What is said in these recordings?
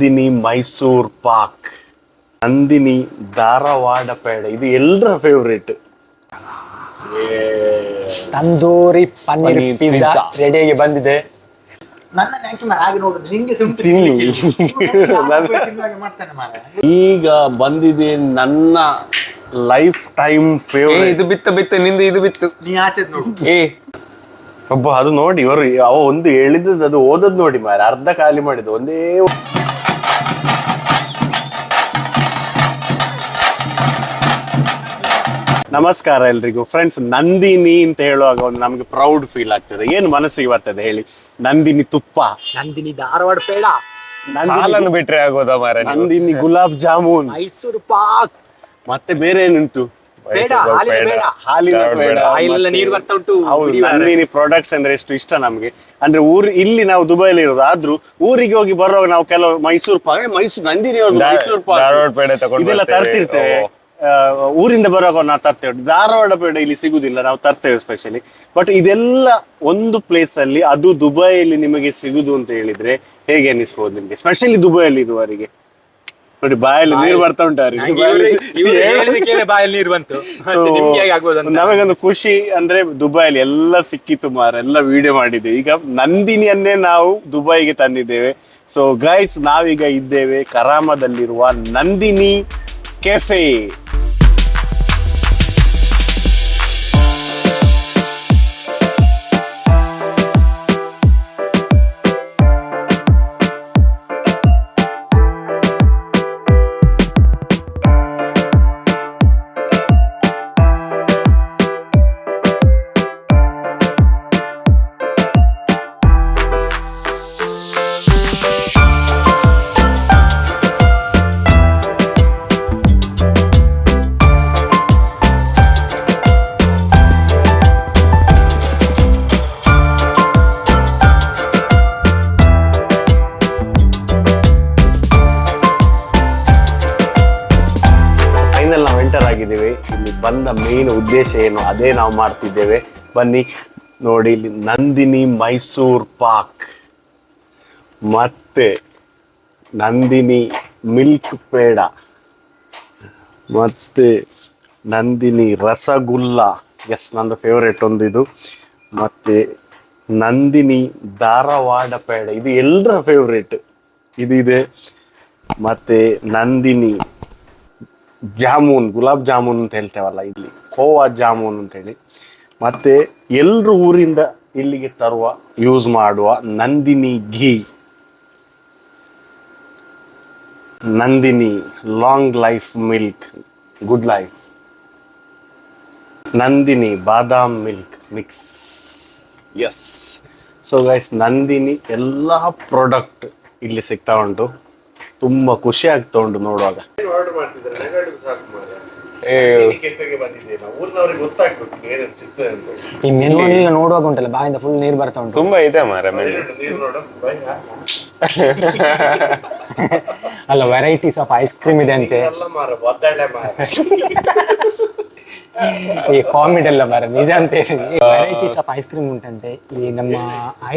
ನಂದಿನಿ ಮೈಸೂರ್ ಪಾಕ್, ನಂದಿನಿ ಧಾರವಾಡ ಪೇಡ, ಇದು ಎಲ್ಲರ favourite. Tandoori paneer pizza ರೆಡಿಯಾಗಿ ಬಂದಿದೆ. ಈಗ ಬಂದಿದೆ ನನ್ನ ಲೈಫ್ ಟೈಮ್ ಫೇವ್ರೇಟ್. ಇದು ಬಿತ್ತು ನಿಂದು ಇದು ಬಿತ್ತು, ನೀ ಆಚೆ ನೋಡು. ಒಬ್ಬ ಅದು ನೋಡಿ, ಇವರು ಅವ ಒಂದು ಹೇಳಿದ್ದು ಅದು ಓದದ್ ನೋಡಿ ಮಾರ, ಅರ್ಧ ಖಾಲಿ ಮಾಡಿದ್ದು ಒಂದೇ. ನಮಸ್ಕಾರ ಎಲ್ರಿಗೂ ಫ್ರೆಂಡ್ಸ್. ನಂದಿನಿ ಅಂತ ಹೇಳುವಾಗ ಒಂದು ನಮ್ಗೆ ಪ್ರೌಡ್ ಫೀಲ್ ಆಗ್ತದೆ. ಏನು ಮನಸ್ಸಿಗೆ ಬರ್ತದೆ ಹೇಳಿ? ನಂದಿನಿ ತುಪ್ಪ, ನಂದಿನಿ ಧಾರವಾಡ ಪೇಡ, ಹಾಲನ್ನು ಬಿಟ್ರೆ ಆಗೋದ ಮಾರ, ನಂದಿನಿ ಗುಲಾಬ್ ಜಾಮೂನ್, ಮೈಸೂರು ಪಾಕ್, ಮತ್ತೆ ಬೇರೆ ಏನುಂಟು, ಹಾಲಿನ ಪೇಡ, ನೀರು ಬರ್ತಾ ಉಂಟು. ನಂದಿನಿ ಪ್ರಾಡಕ್ಟ್ಸ್ ಅಂದ್ರೆ ಎಷ್ಟು ಇಷ್ಟ ನಮ್ಗೆ. ಅಂದ್ರೆ ಇಲ್ಲಿ ನಾವು ದುಬೈಲಿ ಇರೋದು, ಆದ್ರೂ ಊರಿಗೆ ಹೋಗಿ ಬರುವಾಗ ನಾವು ಕೆಲವು ಮೈಸೂರು ಪಾಕ್, ನಂದಿನಿ ಮೈಸೂರು ಪಾಕ್ ಇದೆಲ್ಲ ತರ್ತಿರ್ತೇವೆ. ಊರಿಂದ ಬರುವಾಗ ನಾವು ತರ್ತೇವೆ. ಧಾರವಾಡ ಪೇಡ ಇಲ್ಲಿ ಸಿಗುದಿಲ್ಲ, ನಾವು ತರ್ತೇವೆ ಸ್ಪೆಷಲಿ. ಬಟ್ ಇದೆಲ್ಲ ಒಂದು ಪ್ಲೇಸ್ ಅಲ್ಲಿ, ಅದು ದುಬೈಯಲ್ಲಿ ನಿಮಗೆ ಸಿಗುದು ಅಂತ ಹೇಳಿದ್ರೆ ಹೇಗೆ ಅನಿಸ್ಬೋದು ನಿಮ್ಗೆ? ಸ್ಪೆಷಲಿ ದುಬೈಯಲ್ಲಿ ಇರುವವರಿಗೆ ನೋಡಿ, ಬಾಯಲ್ಲಿ ನೀರು ಬರ್ತಾ ಉಂಟಾರೆ. ಬಾಯಲ್ಲಿ ನೀರು ಬಂತು. ನಮಗೊಂದು ಖುಷಿ ಅಂದ್ರೆ ದುಬೈಲಿ ಎಲ್ಲ ಸಿಕ್ಕಿತ್ತು ಮಾರ, ಎಲ್ಲ ವಿಡಿಯೋ ಮಾಡಿದ್ದೇವೆ. ಈಗ ನಂದಿನಿಯನ್ನೇ ನಾವು ದುಬೈಗೆ ತಂದಿದ್ದೇವೆ. ಸೊ ಗೈಸ್, ನಾವೀಗ ಇದ್ದೇವೆ ಕರಾಮದಲ್ಲಿರುವ ನಂದಿನಿ ಕೆಫೆ. ನಾವು ಎಂಟರ್ ಆಗಿದ್ದೇವೆ. ಇಲ್ಲಿ ಬಂದ ಮೇನ್ ಉದ್ದೇಶ ಏನು, ಅದೇ ನಾವು ಮಾಡ್ತಿದ್ದೇವೆ. ಬನ್ನಿ ನೋಡಿ, ಇಲ್ಲಿ ನಂದಿನಿ ಮೈಸೂರ್ ಪಾಕ್, ಮತ್ತೆ ನಂದಿನಿ ಮಿಲ್ಕ್ ಪೇಡ, ಮತ್ತೆ ನಂದಿನಿ ರಸಗುಲ್ಲ, ಎಸ್ ನಂದು ಫೇವ್ರೇಟ್ ಒಂದು ಇದು, ಮತ್ತೆ ನಂದಿನಿ ಧಾರವಾಡ ಪೇಡ, ಇದು ಎಲ್ಲರ ಫೇವ್ರೇಟ್ ಇದು ಇದೆ. ಮತ್ತೆ ನಂದಿನಿ ಜಾಮೂನ್, ಗುಲಾಬ್ ಜಾಮೂನ್ ಅಂತ ಹೇಳ್ತೇವಲ್ಲ ಇಲ್ಲಿ, ಖೋವಾ ಜಾಮೂನ್ ಅಂತ ಹೇಳಿ. ಮತ್ತೆ ಎಲ್ರು ಊರಿಂದ ಇಲ್ಲಿಗೆ ತರುವ ಯೂಸ್ ಮಾಡುವ Nandini ghee, Nandini long life milk, good life, Nandini Badam milk mix. Yes, so guys, Nandini ಎಲ್ಲ ಪ್ರಾಡಕ್ಟ್ ಇಲ್ಲಿ ಸಿಗ್ತಾ ಉಂಟು. ತುಂಬಾ ಖುಷಿ ಆಗ್ತಾ ಉಂಟು ನೋಡುವಾಗ. ಈ ಮೆನು ನೋಡುವಾಗ ಉಂಟಲ್ಲ, ಬಾಯಿಂದ ಫುಲ್ ನೀರು ಬರ್ತಾ ಉಂಟು. ತುಂಬಾ ಇದೆ ಮಾರ ಅಲ್ಲ, ವೆರೈಟೀಸ್ ಆಫ್ ಐಸ್ ಕ್ರೀಮ್ ಇದೆ ಅಂತೆ. ಈ ಕಾಮಿಡಿ ಎಲ್ಲ ಮಾರ, ನಿಜ ಅಂತ ಹೇಳಿ. ವೆರೈಟೀಸ್ ಆಫ್ ಐಸ್ ಕ್ರೀಮ್ ಉಂಟಂತೆ. ಈ ನಮ್ಮ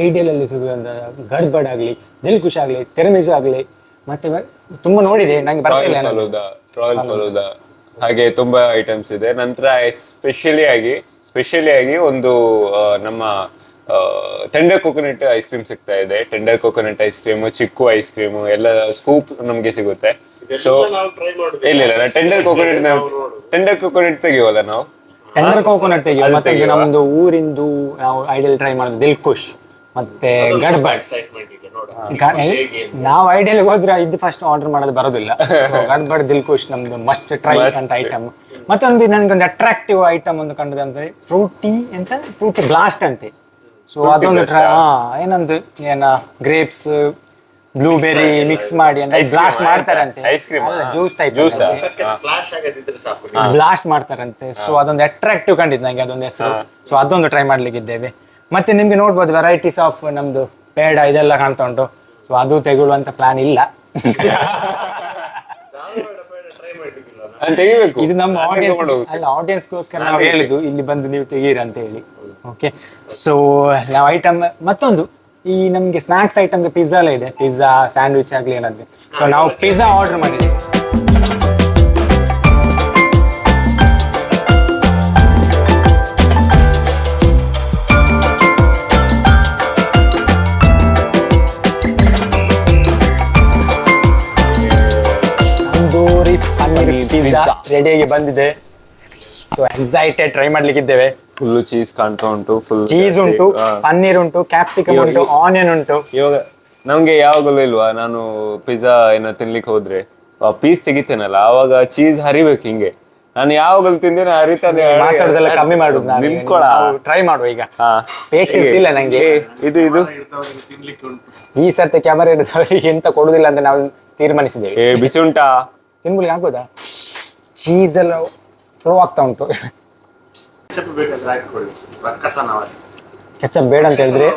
ಐಡಿಯಲ್ ಅಲ್ಲಿ ಸಿಗುವಂತ ಗಡ್ಬಡ್ ಆಗ್ಲಿ, ದಿಲ್ ಖುಷ್ ಆಗ್ಲಿ, ತೆರಮಿಸು ಆಗ್ಲಿ, ಮತ್ತೆ ತುಂಬಾ ನೋಡಿದೆ, ನಂಗೆ ಬರ್ತಿಲ್ಲ. ಹಾಗೆ ತುಂಬಾ ಐಟಮ್ಸ್ ಇದೆ. ನಂತರ ಸ್ಪೆಷಲಿ ಆಗಿ ಒಂದು ನಮ್ಮ ಟೆಂಡರ್ ಕೋಕೋನಟ್ ಐಸ್ ಕ್ರೀಮ್ ಸಿಗ್ತಾ ಇದೆ. Tender coconut ice cream, chikoo ice cream ಎಲ್ಲ ಸ್ಕೂಪ್ ನಮ್ಗೆ ಸಿಗುತ್ತೆ. ಸೊ ಇಲ್ಲ, ಟೆಂಡರ್ ಕೋಕೋನಟ್ ತೆಗಿಯೋಲ್ಲ ನಾವು. ಟೆಂಡರ್ ಕೋಕೋನಟ್ ತೆಗಿಯೋ. ಮತ್ತೆ ನಮ್ದು ಊರಿಂದು ನಾವು ಐಡಿಯಲ್ ಟ್ರೈ ಮಾಡೋದು ದಿಲ್ ಖುಷ್ ಮತ್ತೆ ಗಡ್ಬಡ್. ನಾವು ಐಡಿಯಲ್ ಹೋದ್ರೆ ಇದು ಫಸ್ಟ್ ಆರ್ಡರ್ ಮಾಡೋದು ಬರೋದಿಲ್ಲ. ಗಡ್ಬಡ್ ದಿಲ್ ಖುಷ್ ನಮ್ದು ಮಸ್ಟ್ ಟ್ರೈ ಅಂತ ಐಟಮ್. ಮತ್ತೊಂದು ನನಗೊಂದು ಅಟ್ರಾಕ್ಟಿವ್ ಐಟಮ್ ಒಂದು ಕಂಡದಂದ್ರೆ ಫ್ರೂಟಿ ಬ್ಲಾಸ್ಟ್ ಅಂತೆ. ಸೊ ಅದೊಂದು ಏನಂದು ಗ್ರೇಪ್ಸ್ ಬ್ಲೂಬೆರಿ ಮಿಕ್ಸ್ ಮಾಡಿ ಬ್ಲಾಸ್ಟ್ ಮಾಡ್ತಾರಂತೆ. ಜ್ಯೂಸ್ ಟೈಪ್ ಬ್ಲಾಸ್ಟ್ ಮಾಡ್ತಾರಂತೆ. ಸೊ ಅದೊಂದು ಅಟ್ರಾಕ್ಟಿವ್ ಕಂಡಿದ್ದು ನಂಗೆ, ಅದೊಂದು ಹೆಸರು. ಸೊ ಅದೊಂದು ಟ್ರೈ ಮಾಡ್ಲಿಕ್ಕಿದ್ದೇವೆ. ಮತ್ತೆ ನಿಮ್ಗೆ ನೋಡ್ಬೋದು ವೆರೈಟೀಸ್ ಆಫ್ ನಮ್ದು ಪೇಡ ಇದೆಲ್ಲ ಕಾಣ್ತಾ ಉಂಟು. ಸೊ ಅದು ತೆಗೊಳ್ಳುವಂತ ಪ್ಲಾನ್ ಇಲ್ಲ. ಇದು ನಮ್ಮ ಆಡಿಯನ್ಸ್ಗೋಸ್ಕರ ನಾವು ಹೇಳಿದ್ದು, ಇಲ್ಲಿ ಬಂದು ನೀವು ತೆಗೀರಿ ಅಂತ ಹೇಳಿ. ಓಕೆ, ಸೊ ನಾವು ಐಟಮ್ ಮತ್ತೊಂದು ಈ ನಮಗೆ ಸ್ನಾಕ್ಸ್ ಐಟಮ್ಗೆ ಪಿಜ್ಜಾ ಎಲ್ಲ ಇದೆ, ಪಿಜ್ಜಾ ಸ್ಯಾಂಡ್ವಿಚ್ ಆಗಲಿ ಏನಾದ್ರು. ಸೊ ನಾವು ಪಿಜ್ಜಾ ಆರ್ಡರ್ ಮಾಡಿದ್ದೀವಿ. ತಂದೂರಿ ಪನ್ನೀರ್ ಪಿಜ್ಜಾ ರೆಡಿಯಾಗಿ ಬಂದಿದೆ. ಸೊ ಎಕ್ಸೈಟೆಡ್ ಟ್ರೈ ಮಾಡ್ಲಿಕ್ಕಿದ್ದೇವೆ. ಫುಲ್ ಚೀಸ್ ಕಾಣ್ತಾ ಉಂಟು, ಫುಲ್ ಚೀಸ್ ಉಂಟು, ಪನ್ನೀರ್ ಉಂಟು, ಕ್ಯಾಪ್ಸಿಕಮ್ ಉಂಟು, ಆನಿಯನ್ ಉಂಟು. ಇವಾಗ ನಮ್ಗೆ ಯಾವಾಗಲೂ ಇಲ್ವಾ, ನಾನು ಪಿಜ್ಜಾ ಏನೋ ತಿನ್ಲಿಕ್ಕೆ ಹೋದ್ರೆ ಪೀಸ್ ತೆಗಿತೇನಲ್ಲ ಆವಾಗ ಚೀಸ್ ಹರಿಬೇಕು ಹಿಂಗೆ. ನಾನು ಯಾವಾಗಲೂ ತಿಂದೇನೆ ಹರಿತಾನೆ. ಮಾತಾಡೋದೆಲ್ಲ ಕಮ್ಮಿ ಮಾಡುದು. ಟ್ರೈ ಮಾಡುವ ಈಗ. ಪೇಷನ್ಸ್ ಇಲ್ಲ ನಂಗೆ. ಇದು ಈ ಸರ್ತಿ ಕ್ಯಾಮರಾ ಹಿಡಿದವರಿಗೆ ಎಂತ ಕೊಡುದಿಲ್ಲ ಅಂತ ನಾವು ತೀರ್ಮಾನಿಸಿದ್ದೇವೆ. ಬಿಸಿ ಉಂಟಾ? ತಿನ್ಬಿಡ್ಲಿಕ್ಕೆ ಆಗ್ಬೋದಾ? ಚೀಸ್ ಎಲ್ಲ ಫ್ಲೋ ಆಗ್ತಾ ಉಂಟು. ಕೆಚಪ್ ಬೇಡ ಅಂತ ಹೇಳಿದ್ರೆ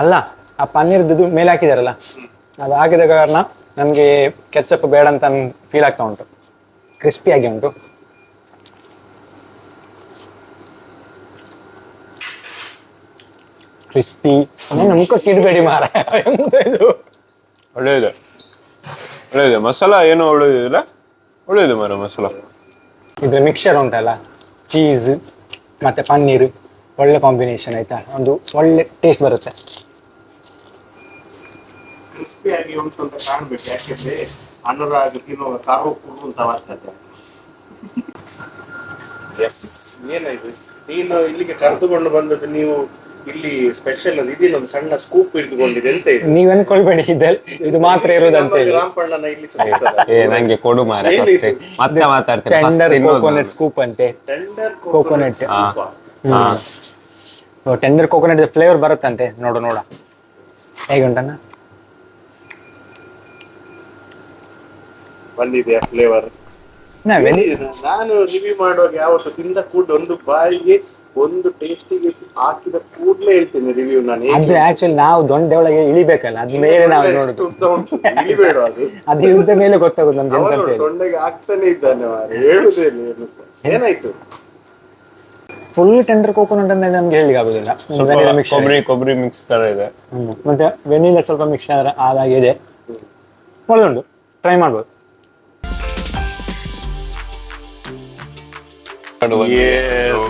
ಅಲ್ಲ, ಆ ಪನ್ನೀರ್ದು ಮೇಲೆ ಹಾಕಿದಾರಲ್ಲ, ಅದು ಹಾಕಿದ ಕಾರಣ ನಮಗೆ ಕೆಚಪ್ ಬೇಡ ಅಂತ ಫೀಲ್ ಆಗ್ತಾ ಉಂಟು. ಕ್ರಿಸ್ಪಿಯಾಗಿ ಉಂಟು. ಕ್ರಿಸ್ಪಿ. ನನ್ನ ಮುಖಕ್ಕೆ ಇಡಬೇಡಿ ಮಾರ. ಒಳ್ಳೆಯದು ಒಳ್ಳೆಯದು. ಮಸಾಲ ಏನು ಒಳ್ಳೆಯದಿಲ್ಲ, ಒಳ್ಳೆಯದು ಮಾರ ಮಸಾಲ. ಇದ್ರ ಮಿಕ್ಸರ್ ಉಂಟಲ್ಲ, ಚೀಸ್ ಮತ್ತೆ ಪನ್ನೀರ್ ಒಳ್ಳೆ ಕಾಂಬಿನೇಷನ್ ಆಯ್ತಾ, ಒಂದು ಒಳ್ಳೆ ಟೇಸ್ಟ್ ಬರುತ್ತೆ. ಕ್ರಿಸ್ಪಿಯಾಗಿ ಉಂಟು ಅಂತ ಕಾಣ್ಬೇಕು, ಯಾಕೆಂದ್ರೆ ಅನುರಾಗ್ ತಿನ್ನುವ ಕಾರು ಅಂತ ಬರ್ತದೆ. ಎಸ್, ಏನಾಯ್ತು ನೀನು ಇಲ್ಲಿಗೆ ಕರೆದುಕೊಂಡು ಬಂದದ್ದು? ನೀವು ಇಲ್ಲಿ ಸ್ಪೆಷಲ್ ಇದಿಲ್ಲ, ಒಂದು ಸಣ್ಣ ಸ್ಕೂಪ್ ಹಿಡಿದುಕೊಂಡಿದೆ ಅಂತ ಇದೆ. ನೀವ್ ಅನ್ಕೊಳ್ಬೇಡಿ ಇದು ಮಾತ್ರ ಇರೋದಂತ ಹೇಳಿ. ರಾಮಪಣ್ಣನ ಇಲ್ಲಿ ನಂಗೆ ಕೊಡು ಮಾರ, ಮತ್ತೆ ಮಾತಾಡ್ತೇನೆ. ಟೆಂಡರ್ ಕೋಕೋನಟ್ ಸ್ಕೂಪ್ ಅಂತೆ. Tender coconut. Tender coconut flavour ಬರುತ್ತಂತೆ. ನೋಡ ಹೇಗೆ ಉಂಟಣ್ಣ? ಬಂದಿದೆಯಾ ಫ್ಲೇವರ್? ನಾನು ರಿವ್ಯೂ ಮಾಡುವಾಗ ಯಾವತ್ತು ತಿಂದ ಕೂಡ ಒಂದು ಬಾಯಿಗೆ ಒಂದು ಟೇಸ್ಟಿಗೆ ಹಾಕಿದ ಕೂಡಲೇ ಹೇಳ್ತೇನೆ ರಿವ್ಯೂ ನಾನು. ಅದು ಆಕ್ಚುಲಿ ನಾವು ದೊಂಡೆ ಒಳಗೆ ಇಳಿಬೇಕಲ್ಲ, ಅದ್ ಮೇಲೆ ನಾವು ನೋಡುದು. ಇಳಿಬೇಡ, ಅದು ಇಳಿದ ಮೇಲೆ ಗೊತ್ತಾಗುದು ನಮ್ಗೆ. ದೊಂಡೆಗೆ ಆಗ್ತಾನೆ ಇದ್ದಾನೆ ಹೇಳುದೇನೆ. ಏನಾಯ್ತು? ಫುಲ್ ಟೆಂಡರ್ ಕೋಕೋನಟ್ ಅಂದ್ರೆ ನಮ್ಗೆ ಹೇಳಿ ಆಗುದಿಲ್ಲ. ಕೊಬ್ಬರಿ ಮಿಕ್ಸ್ ತರ ಇದೆ, ಮತ್ತೆ ವೆನಿಲಾ ಸ್ವಲ್ಪ ಮಿಕ್ಸರ್ ಆದಾಗಿದೆ. ಒಳ್ಳೆದುಂಟು, ಟ್ರೈ ಮಾಡ್ಬೋದು.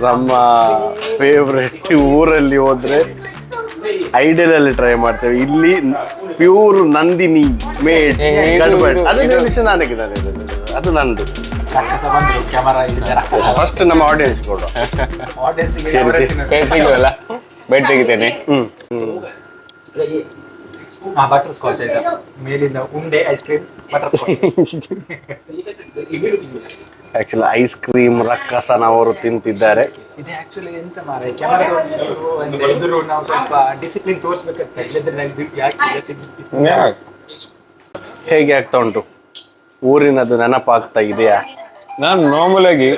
ನಮ್ಮ ಫೇವ್ರೆಟ್ ಊರಲ್ಲಿ ಹೋದ್ರೆ ಐಡಿಯಲ್ ಅಲ್ಲಿ ಟ್ರೈ ಮಾಡ್ತೇವೆ. ಇಲ್ಲಿ ಪ್ಯೂರ್ ನಂದಿನಿ ಮೇಡ್ ಅದು ನಂದು. ಫಸ್ಟ್ ನಮ್ಮ ಆಡಿಯನ್ಸ್ ಕೊಡು. ಬೆಡ್ ತೆಗಿತೇನೆ. ಬಟರ್ ಸ್ಕಾಚ್ ಆಯ್ತಾ, ಮೇಲಿಂದ ಉಂಡೆ ice cream, butterscotch. Actually ice cream ರಕ್ಕಸನ ಅವರು ತಿಂತಿದ್ದಾರೆ. ಇದು ಆಕ್ಚುಲಿ ಎಂತ ಮಾರೆ, ಕ್ಯಾಮರಾ ನಾವು ಸ್ವಲ್ಪ ಡಿಸಿಪ್ಲಿನ್ ತೋರಿಸ್ಬೇಕಾಗ್ತದೆ. ಹೇಗೆ ಆಗ್ತಾ ಉಂಟು? ಊರಿನದು ನೆನಪಾಗ್ತಾ ಇದೆಯಾ? ನಾನು ನಾರ್ಮಲ್ ಆಗಿ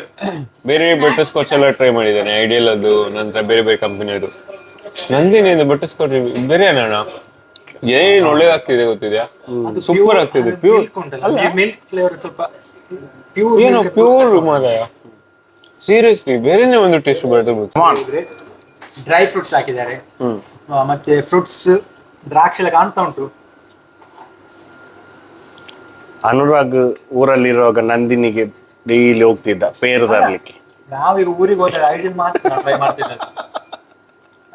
ಬೇರೆ ಬಟರ್ ಸ್ಕಾಚ್ ಎಲ್ಲ ಟ್ರೈ ಮಾಡಿದ್ದೇನೆ, ಐಡಿಯಲ್ ಅದು, ನಂತರ ಬೇರೆ ಬೇರೆ ಕಂಪನಿಯದು. ನಂದಿನಿ ಬಟರ್ ಸ್ಕಾಚ್ ಬೇರೆ ಅಣ್ಣ, ಏನ್ ಒಳ್ಳೇದಾಗ್ತಿದೆ ಗೊತ್ತಿದ್ಯಾ? ಸೂಪರ್ ಆಗ್ತಿದೆ. ಪ್ಯೂರ್ ಮಿಲ್ಕ್ ಫ್ಲೇವರ್, ಸ್ವಲ್ಪ ಏನೋ ಪ್ಯೂರ್ ಮಾರಾಯ, ಸೀರಿಯಸ್ಲಿ ಬೇರೆನೇ ಒಂದು ಟೇಸ್ಟ್ ಬರ್ತದೆ. ಡ್ರೈ ಫ್ರೂಟ್ಸ್ ಹಾಕಿದ್ದಾರೆ, ಮತ್ತೆ ಫ್ರೂಟ್ಸ್, ದ್ರಾಕ್ಷಿ ಎಲ್ಲ ಕಾಣ್ತಾ ಉಂಟು. ಅನುರಾಗ್ ಊರಲ್ಲಿರುವಾಗ ನಂದಿನಿಗೆ ಡೈಲಿ ಹೋಗ್ತಿದ್ದ ಪೇರು ತರ್ಲಿಕ್ಕೆ. ನಾವೀಗ ಊರಿಗೆ ಹೋದ್ರೆ ಐಡಿಯಲ್ ಮಾತ್ರ ಟ್ರೈ ಮಾಡ್ತಿದ್ದ.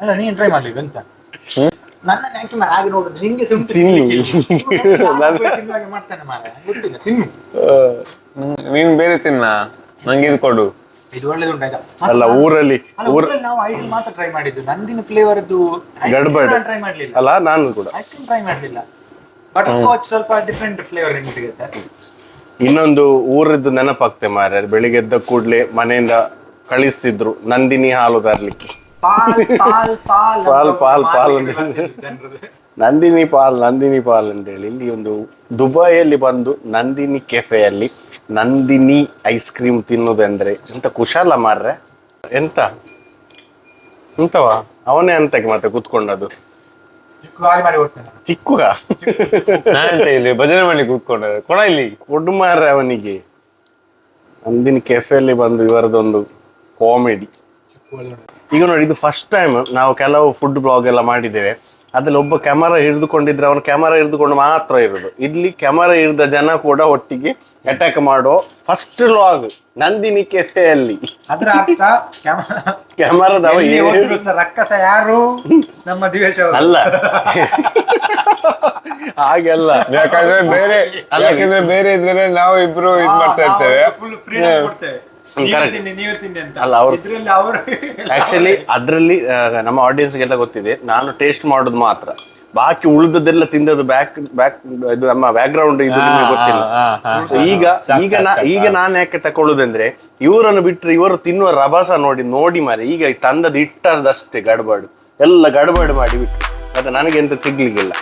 ಅಲ್ಲ, ನೀನ್ ಟ್ರೈ ಮಾಡ್ಲಿಲ್ಲ ಅಂತ ನನ್ನ ಆಗಿ ನೋಡುದು ನಿಂಗೆ ಮಾಡ್ತಾನೆ ಮಾರ, ಗೊತ್ತಿಲ್ಲ. ತಿನ್ನು, ನೀನ್ ಬೇರೆ ತಿನ್ನ, ನಂಗೆ ಇದು ಕೊಡು. ಇದು ಒಳ್ಳೇದುಂಟು ಆಯ್ತಾ? ಅಲ್ಲ, ಊರಲ್ಲಿ ನಾವು ಐಡಿಯಲ್ ಮಾತ್ರ ಟ್ರೈ ಮಾಡಿದ್ದು. ನಂದಿನ ಫ್ಲೇವರ್ ಗಡ್ಬಡ್ ಟ್ರೈ ಮಾಡ್ಲಿಲ್ಲ. ಅಲ್ಲ, ನಾನು ಕೂಡ ಐಸ್ ಕ್ರೀಮ್ ಟ್ರೈ ಮಾಡ್ಲಿಲ್ಲ. ಬಟರ್ ಸ್ಕಾಚ್ ಸ್ವಲ್ಪ ಡಿಫ್ರೆಂಟ್ ಫ್ಲೇವರ್ ನಿಮ್ಗೆ ಸಿಗುತ್ತೆ. ಇನ್ನೊಂದು ಊರದ್ದು ನೆನಪಾಗ್ತೆ ಮಾರ್ಯಾರ. ಬೆಳಿಗ್ಗೆ ಎದ್ದ ಕೂಡ್ಲೆ ಮನೆಯಿಂದ ಕಳಿಸ್ತಿದ್ರು ನಂದಿನಿ ಹಾಲು ತರ್ಲಿಕ್ಕೆ. ಪಾಲ್ ಪಾಲ್ ಪಾಲ್ ಅಂತ ನಂದಿನಿ ಪಾಲ್ ಅಂತೇಳಿ. ಇಲ್ಲಿ ಒಂದು ದುಬೈಯಲ್ಲಿ ಬಂದು ನಂದಿನಿ ಕೆಫೆಯಲ್ಲಿ ನಂದಿನಿ ಐಸ್ ಕ್ರೀಮ್ ತಿನ್ನೋದಂದ್ರೆ ಎಂತ ಕುಶಾಲ ಮಾರ್ರೆ. ಎಂತವಾ ಅವನೇ ಅಂತಕ್ಕೆ ಮತ್ತೆ ಕುತ್ಕೊಂಡದ್ದು ಚಿಕ್ಕುಗ ಇಲ್ಲಿ ಭಜನೆ ಮಾಡಿ ಕೂತ್ಕೊಂಡ ಕೊಡ ಇಲ್ಲಿ ಕೊಡು ಮಾರ್ರೆ ಅವನಿಗೆ. ನಂದಿನಿ ಕೆಫೆಯಲ್ಲಿ ಬಂದು ಇವರದೊಂದು ಕಾಮಿಡಿ. ಈಗ ನೋಡಿ, ಇದು ಫಸ್ಟ್ ಟೈಮ್ ನಾವು ಕೆಲವು ಫುಡ್ ಬ್ಲಾಗ್ ಎಲ್ಲ ಮಾಡಿದ್ದೇವೆ. ಅದ್ರಲ್ಲಿ ಒಬ್ಬ ಕ್ಯಾಮರಾ ಹಿಡಿದುಕೊಂಡಿದ್ರೆ ಅವನು ಕ್ಯಾಮರಾ ಹಿಡಿದುಕೊಂಡು ಮಾತ್ರ ಇರೋದು. ಇಲ್ಲಿ ಕ್ಯಾಮರಾ ಹಿಡಿದ ಜನ ಕೂಡ ಒಟ್ಟಿಗೆ ಅಟ್ಯಾಕ್ ಮಾಡೋ ಫಸ್ಟ್ ಲಾಗ್ ನಂದಿನಿ ಕೆಫೆಯಲ್ಲಿ. ಅದರ ಅರ್ಥ ಕ್ಯಾಮರಾದವ ರಕ್ಕಸ ಯಾರು? ನಮ್ಮ ದಿವೇಶ್ ಅಲ್ಲ, ಹಾಗೆಲ್ಲ. ಯಾಕಂದ್ರೆ ಬೇರೆ ಇದ್ರೆ ನಾವು ಇಬ್ರು ಇದ್ ಮಾಡ್ತಾ ಇರ್ತೇವೆ. ಅಲ್ಲ, ಅವರು ಆಕ್ಚುಲಿ ಅದ್ರಲ್ಲಿ ನಮ್ಮ ಆಡಿಯನ್ಸ್ಗೆಲ್ಲ ಗೊತ್ತಿದೆ, ನಾನು ಟೇಸ್ಟ್ ಮಾಡೋದು ಮಾತ್ರ, ಬಾಕಿ ಉಳಿದದೆಲ್ಲ ತಿಂದದ್ದು ಇದು ನಮ್ಮ ಬ್ಯಾಕ್ ಗ್ರೌಂಡ್ ಇದು ನಿಮಗೆ ಗೊತ್ತಿಲ್ಲ. ಈಗ ನಾನು ಯಾಕೆ ತಕೊಳ್ಳುದಂದ್ರೆ ಇವರನ್ನು ಬಿಟ್ರೆ ಇವರು ತಿನ್ನುವ ರಭಸ ನೋಡಿ ಮಾರೆ, ಈಗ ತಂದದ್ದು ಇಟ್ಟದಷ್ಟೇ ಗಡ್ಬಾಡು, ಎಲ್ಲ ಗಡ್ಬಾಡು ಮಾಡಿ ಬಿಟ್ಟು, ಮತ್ತೆ ನನಗೆ ಎಂತ ಸಿಗ್ಲಿಕ್ಕಿಲ್ಲ.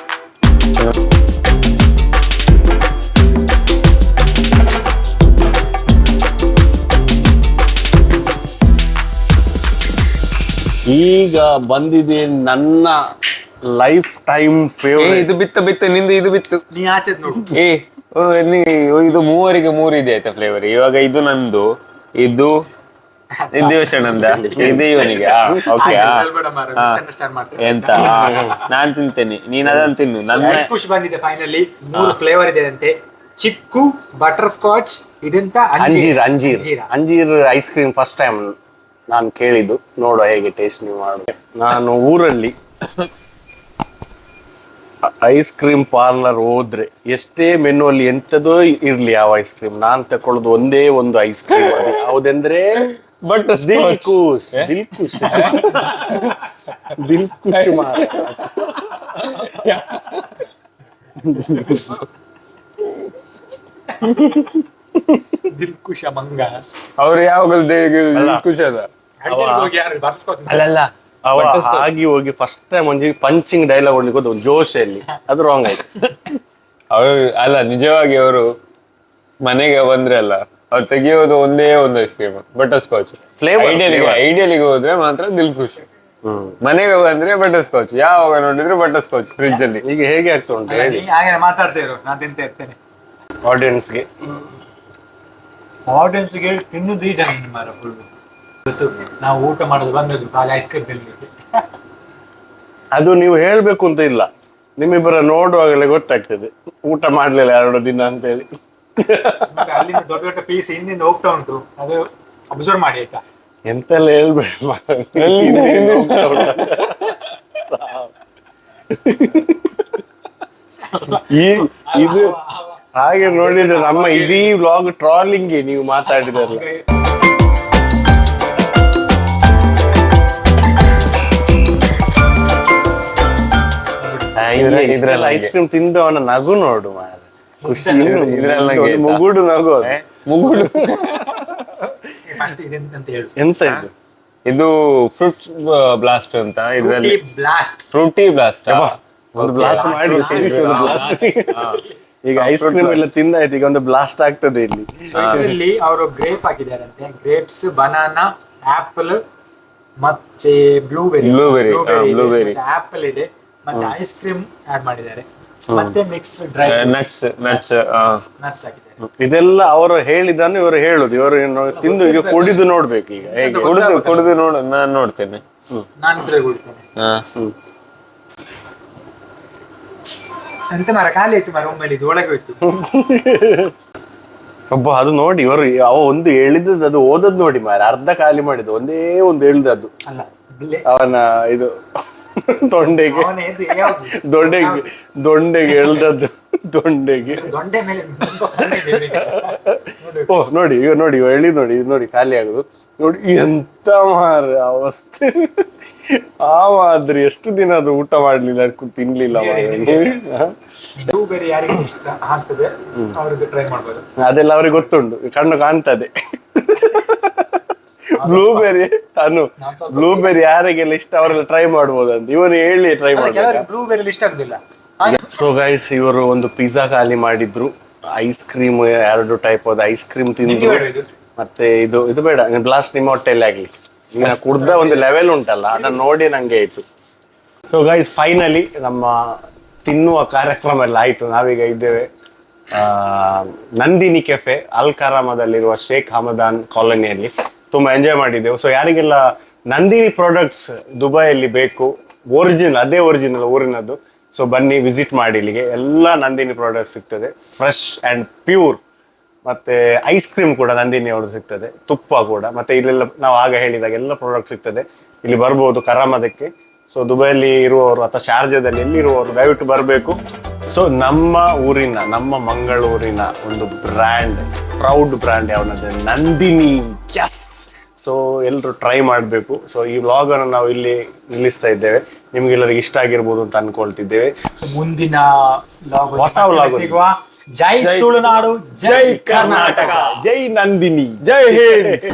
ಈಗ ಬಂದಿದೆ ನನ್ನ ಲೈಫ್ ಟೈಮ್ ಫೇವರೇಟ್. ಇದು ಬಿತ್ತು ನಿಂದು ಇದು ಬಿತ್ತು, ನೀ ಆಚೆ ನೋಡು. ಇದು 3ಗೆ 3 ಇದೆ ಆಯ್ತಾ ಫ್ಲೇವರ್. ಇವಾಗ ಇದು ನಂದು, ಇದು ದೇವಸ್ಥಾನಂದ, ಇದು ಇವನಿಗೆ. ಓಕೆ, ಎಂತ ನಾನ್ ತಿಂತೇನೆ, ನೀನ್ ಅದನ್ನ ತಿನ್ನು. ನನ್ನ ಖುಷಿ ಬಂದಿದೆ ಫೈನಲಿ. 3 ಫ್ಲೇವರ್ ಇದೆ ಅಂತೆ, ಚಿಕ್ಕು, ಬಟರ್ ಸ್ಕಾಚ್, ಇದೆಂತ ಅಂಜೀರ್ ಐಸ್ ಕ್ರೀಮ್. ಫಸ್ಟ್ ಟೈಮ್ ನಾನು ಕೇಳಿದ್ದು, ನೋಡುವ ಹೇಗೆ ಟೇಸ್ಟ್ ನೀವು ಮಾಡು. ನಾನು ಊರಲ್ಲಿ ಐಸ್ ಕ್ರೀಮ್ ಪಾರ್ಲರ್ ಹೋದ್ರೆ ಎಷ್ಟೇ ಮೆನು ಅಲ್ಲಿ ಎಂತದೋ ಇರ್ಲಿ ಯಾವ ಐಸ್ ಕ್ರೀಮ್, ನಾನು ತಕೊಳ್ಳೋದು ಒಂದೇ ಒಂದು ಐಸ್ ಕ್ರೀಮ್. ಅದು ಯಾವುದೆಂದ್ರೆ ದಿಲ್ಖುಷ್. ದಿಲ್ಖುಷ ಮಂಗ ಅವ್ರು ಯಾವಾಗಲೂ ದಿಲ್ಖುಷ್ ಅಲ್ಲ. ಅಲ್ಲಲ್ಲ, ಆಗಿ ಹೋಗಿ ಫಸ್ಟ್ ಟೈಮ್ ಒಂದು ಪಂಚಿಂಗ್ ಡೈಲಾಗ್ ಹೊಡ್ಲಿಕ್ಕೆ ಒಂದು ಜೋಶಲ್ಲಿ, ಅದು ರಾಂಗ್ ಆಯ್ತು. ಅವರು ಅಲ್ಲ, ನಿಜವಾಗಿ ಅವರು ಮನೆಗೆ ಬಂದ್ರೆ ಅಲ್ಲ, ಅವ್ರು ತೆಗಿಯೋದು ಒಂದೇ ಒಂದು ice cream, butterscotch flavour. ಐಡಿಯಲಿಗೆ ಹೋದ್ರೆ ಮಾತ್ರ ದಿಲ್ಖುಷ್, ಮನೆಗೆ ಬಂದ್ರೆ ಬಟರ್ ಸ್ಕಾಚ್. ಯಾವಾಗ ನೋಡಿದ್ರು ಬಟರ್ ಸ್ಕಾಚ್ ಫ್ರಿಜ್ ಅಲ್ಲಿ. ಈಗ ಹೇಗೆ ಆಗ್ತಾ ಉಂಟು ಹೇಳಿ, ಮಾತಾಡ್ತಾ ಇರೋ, ನಾನು ತಿಂತ ಇರ್ತೇನೆ. ಆಡಿಯನ್ಸ್ಗೆ ತಿನ್ನುದು ಈಗ ಫುಲ್ ನಾವು ಊಟ ಮಾಡೋದು ಬಂದದ್ದು ಖಾಲಿ ಐಸ್ ಕ್ರೀಮ್ ತಿನ್ಲಿಕ್ಕೆ. ಅದು ನೀವು ಹೇಳ್ಬೇಕು ಅಂತ ಇಲ್ಲ, ನಿಮ್ಮಿಬ್ಬರ ನೋಡುವಾಗಲೇ ಗೊತ್ತಾಗ್ತದೆ ಊಟ ಮಾಡ್ಲಿಲ್ಲ 2 ದಿನ ಅಂತ ಹೇಳಿ. ಅಲ್ಲಿಂದ ದೊಡ್ಡ ದೊಡ್ಡ ಪೀಸ್ ಹಿಂದಿಂದ ಹೋಗ್ತಾ ಉಂಟು, ಅದು ಅಬ್ಸರ್ವ್ ಮಾಡಿ ಆಯ್ತಾ. ಎಂತೆಲ್ಲ ಹೇಳ್ಬೇಡ ಇದು ಹಾಗೆ ನೋಡಿದ್ರೆ ನಮ್ಮ ಇಡೀ ವ್ಲಾಗ್ ಟ್ರಾಲಿಂಗ್ ನೀವು ಮಾತಾಡಿದಲ್ಲ. ಇದ್ರಲ್ಲಿ ಐಸ್ ಕ್ರೀಮ್ ತಿಂದವನ ನಗು ನೋಡು ಮಾರ, ಖುಷಿ ಮುಗುಡು ನಗು. ಎಂತ ಇದು? ಇದು ಫ್ರೂಟ್ ಬ್ಲಾಸ್ಟ್ ಅಂತ. ಇದ್ರಲ್ಲಿ ಫ್ರೂಟಿ ಬ್ಲಾಸ್ಟ್ ಒಂದು ಬ್ಲಾಸ್ಟ್ ಮಾಡಿ ಈಗ ಐಸ್ ಕ್ರೀಮ್ ಎಲ್ಲ ತಿಂದಾಯ್ತು, ಈಗ ಒಂದು ಬ್ಲಾಸ್ಟ್ ಆಗ್ತದೆ ಇಲ್ಲಿ. ಇದರಲ್ಲಿ ಅವರು ಗ್ರೇಪ್ ಹಾಕಿದಾರಂತೆ, ಗ್ರೇಪ್ಸ್, ಬನಾನಾ, ಆಪಲ್ ಮತ್ತೆ ಬ್ಲೂಬೆರಿ ಆಪಲ್ ಇದೆ, ಮತ್ತೆ ಐಸ್ ಕ್ರೀಮ್ ಆಡ್ ಮಾಡಿದ್ದಾರೆ, ಮತ್ತೆ ಮಿಕ್ಸ್ ಡ್ರೈ ನಟ್ಸ್ ಹಾಕಿದ್ದಾರೆ. ಇದೆಲ್ಲ ಅವರು ಹೇಳಿದನ್ನು ಇವರು ಹೇಳುದು, ಇವರು ತಿಂದು ಈಗ ಕುಡಿದು ನೋಡ್ಬೇಕು. ಈಗ ಹೇಗೆ ಕುಡಿದು ನೋಡು, ನಾನು ನೋಡ್ತೇನೆ. ನಾನು ಕುಡಿತೇನೆ. ಎಂತ ಮರ ಖಾಲಿ ಆಯ್ತು ಮರ, ಒಮ್ಮೆಲೆ ಇದು ಒಳಗೆ ಹೋಯ್ತು. ಒಬ್ಬ ಅದು ನೋಡಿ ಇವರು ಅವ ಒಂದು ಹೇಳಿದ್ದದ್ದು ಅದು ಓದದ್ ನೋಡಿ ಮಾರ, ಅರ್ಧ ಖಾಲಿ ಮಾಡಿದ್ದು, ಒಂದೇ ಒಂದು ಹೇಳಿದದ್ದು ಅಲ್ಲ ಅವನ ಇದು ದೊಂಡೆಗೆ ಎಳ್ದದ್ದು ದೊಂಡೆಗೆ. ಓ ನೋಡಿ ಈಗ ನೋಡಿ ಎಳಿ ನೋಡಿ, ಇದು ನೋಡಿ ಖಾಲಿ ಆಗುದು ನೋಡಿ, ಎಂತ ಮಾರ ಅವಸ್ಥೆ. ಆ ಮಾದ್ರಿ ಎಷ್ಟು ದಿನ ಅದು ಊಟ ಮಾಡ್ಲಿಲ್ಲ, ತಿನ್ಲಿಲ್ಲ. ಅದೆಲ್ಲ ಅವ್ರಿಗೆ ಗೊತ್ತುಂಟು, ಕಣ್ಣು ಕಾಣ್ತದೆ. ಬ್ಲೂಬೆರಿ ಯಾರಿಗೆಲ್ಲ ಇಷ್ಟ ಅವರೆಲ್ಲ ಟ್ರೈ ಮಾಡ್ಬೋದು ಅಂತ ಇವನು ಹೇಳಿ ಟ್ರೈ ಮಾಡ್ತಾರೆ. ಬ್ಲೂಬೆರಿ ಇಷ್ಟ ಆಗುದಿಲ್ಲ. ಸೊ ಗೈಸ್, ಇವರು ಒಂದು ಪಿಜ್ಜಾ ಖಾಲಿ ಮಾಡಿದ್ರು, ಐಸ್ ಕ್ರೀಮ್ 2 ಟೈಪ್ ಆದ ಐಸ್ ಕ್ರೀಮ್ ತಿಂದ್ರು, ಮತ್ತೆ ಇದು ಬೇಡ ಬ್ಲಾಸ್ಟ್ ನಿಮ್ಮ ಹೊಟ್ಟೆಯಲ್ಲಿ ಆಗ್ಲಿ, ಈಗ ಕುಡ್ದ ಒಂದು ಲೆವೆಲ್ ಉಂಟಲ್ಲ ಅದನ್ನ ನೋಡಿ ನಂಗೆ ಆಯ್ತು. ಸೊ ಗೈಸ್, ಫೈನಲಿ ನಮ್ಮ ತಿನ್ನುವ ಕಾರ್ಯಕ್ರಮ ಎಲ್ಲ ಆಯ್ತು. ನಾವೀಗ ಇದ್ದೇವೆ ನಂದಿನಿ ಕೆಫೆ, ಅಲ್ ಕರಾಮದಲ್ಲಿರುವ ಶೇಖ್ ಹಮದಾನ್ ಕಾಲೋನಿಯಲ್ಲಿ. ತುಂಬಾ ಎಂಜಾಯ್ ಮಾಡಿದ್ದೆವು. ಸೊ ಯಾರಿಗೆಲ್ಲ ನಂದಿನಿ ಪ್ರಾಡಕ್ಟ್ಸ್ ದುಬೈಯಲ್ಲಿ ಬೇಕು, ಅದೇ ಒರಿಜಿನಲ್ ಊರಿನದ್ದು. ಸೊ ಬನ್ನಿ ವಿಸಿಟ್ ಮಾಡಿ ಇಲ್ಲಿಗೆ. ಎಲ್ಲ ನಂದಿನಿ ಪ್ರಾಡಕ್ಟ್ ಸಿಗ್ತದೆ, ಫ್ರೆಶ್ ಅಂಡ್ ಪ್ಯೂರ್. ಮತ್ತೆ ಐಸ್ ಕ್ರೀಮ್ ಕೂಡ ನಂದಿನಿ ಅವ್ರದ್ದು ಸಿಗ್ತದೆ, ತುಪ್ಪ ಕೂಡ. ಮತ್ತೆ ಇಲ್ಲೆಲ್ಲ ನಾವು ಆಗ ಹೇಳಿದಾಗ ಎಲ್ಲ ಪ್ರಾಡಕ್ಟ್ ಸಿಗ್ತದೆ. ಇಲ್ಲಿ ಬರ್ಬೋದು ಕರಾಮದಕ್ಕೆ. ಸೊ ದುಬೈಯಲ್ಲಿ ಇರುವವರು ಅಥವಾ ಶಾರ್ಜಾದಲ್ಲಿ ಎಲ್ಲಿರುವವರು ದಯವಿಟ್ಟು ಬರಬೇಕು. ಸೊ ನಮ್ಮ ಊರಿನ, ನಮ್ಮ ಮಂಗಳೂರಿನ ಒಂದು ಬ್ರ್ಯಾಂಡ್, ಪ್ರೌಡ್ ಬ್ರ್ಯಾಂಡ್ ಯಾವನಂದ್ರೆ ನಂದಿನಿ. ಎಸ್. ಸೊ ಎಲ್ಲರೂ ಟ್ರೈ ಮಾಡಬೇಕು. ಸೊ ಈ ವ್ಲಾಗನ್ನು ನಾವು ಇಲ್ಲಿ ನಿಲ್ಲಿಸ್ತಾ ಇದ್ದೇವೆ. ನಿಮ್ಗೆಲ್ಲರಿಗೆ ಇಷ್ಟ ಆಗಿರ್ಬೋದು ಅಂತ ಅನ್ಕೊಳ್ತಿದ್ದೇವೆ. ಮುಂದಿನ ಹೊಸ ವ್ಲಾಗ್ ಸಿಗುವ. ಜೈ ತುಳುನಾಡು, ಜೈ ಕರ್ನಾಟಕ, ಜೈ ನಂದಿನಿ, ಜೈ ಹಿಂದ್.